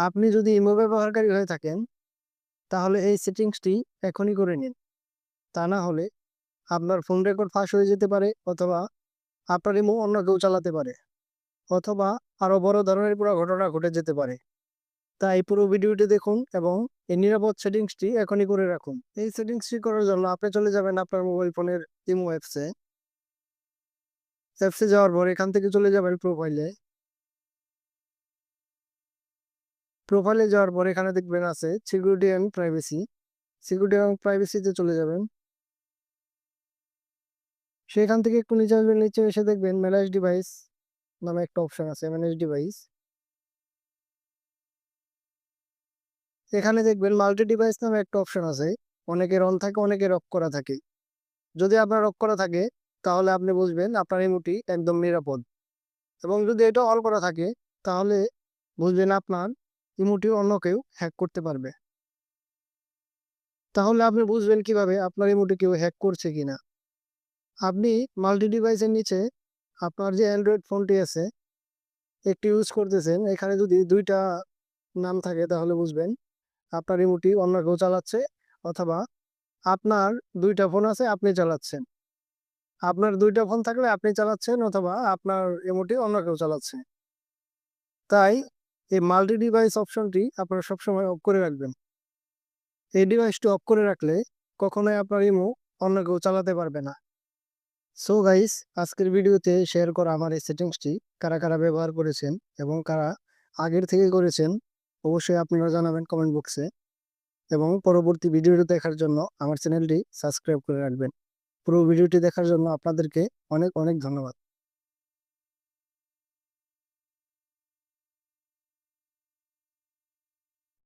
আপনি যদি ইমো ব্যবহারকারী হয়ে থাকেন তাহলে এই সেটিংসটি এখনই করে নিন। তা না হলে আপনার ফোন রেকর্ড ফাঁস হয়ে যেতে পারে, অথবা আপনার ইমো অন্য কেউ চালাতে পারে, অথবা আরো বড় ধরনের পুরো ঘটনা ঘটে যেতে পারে। তাই পুরো ভিডিওটি দেখুন এবং এই নিরাপদ সেটিংসটি এখনই করে রাখুন। এই সেটিংসটি করার জন্য আপনি চলে যাবেন আপনার মোবাইল ফোনের ইমো অ্যাপসে যাওয়ার পর এখান থেকে চলে যাবেন প্রোফাইলে যাওয়ার পর এখানে দেখবেন আছে সিকিউরিটি অ্যান্ড প্রাইভেসিতে চলে যাবেন। সেখান থেকে একটু নিচে আসবেন, নিচে এসে দেখবেন ম্যানেজ ডিভাইস নামে একটা অপশন আছে, ম্যানেজ ডিভাইস। এখানে দেখবেন মাল্টি ডিভাইস নামে একটা অপশন আছে। অনেকের অন থাকে, অনেকের অফ করা থাকে। যদি আপনার অফ করা থাকে তাহলে আপনি বুঝবেন আপনার ইমোটি একদম নিরাপদ, এবং যদি এটা অন করা থাকে তাহলে বুঝবেন আপনার ইমোটি অন্য কেউ হ্যাক করতে পারবে। তাহলে আপনি বুঝবেন কিভাবে আপনার ইমোটি কেউ হ্যাক করছে কিনা। আপনি মাল্টি ডিভাইসের নিচে আপনার যে অ্যান্ড্রয়েড ফোনটি আছে একটি ইউজ করতেছেন, এখানে যদি দুইটা নাম থাকে তাহলে বুঝবেন আপনার ইমোটি অন্য কেউ চালাচ্ছে, অথবা আপনার দুইটা ফোন আছে আপনি চালাচ্ছেন। আপনার দুইটা ফোন থাকলে আপনি চালাচ্ছেন, অথবা আপনার ইমোটি অন্য কেউ চালাচ্ছে। তাই এই মাল্টি ডিভাইস অপশনটি আপনারা সবসময় অফ করে রাখবেন। এই ডিভাইসটি অফ করে রাখলে কখনোই আপনার ইমো অন্য কেউ চালাতে পারবে না। সো গাইস, আজকের ভিডিওতে শেয়ার করা আমার এই সেটিংসটি কারা কারা ব্যবহার করেছেন এবং কারা আগের থেকে করেছেন অবশ্যই আপনারা জানাবেন কমেন্ট বক্সে, এবং পরবর্তী ভিডিওটি দেখার জন্য আমার চ্যানেলটি সাবস্ক্রাইব করে রাখবেন। পুরো ভিডিওটি দেখার জন্য আপনাদেরকে অনেক অনেক ধন্যবাদ।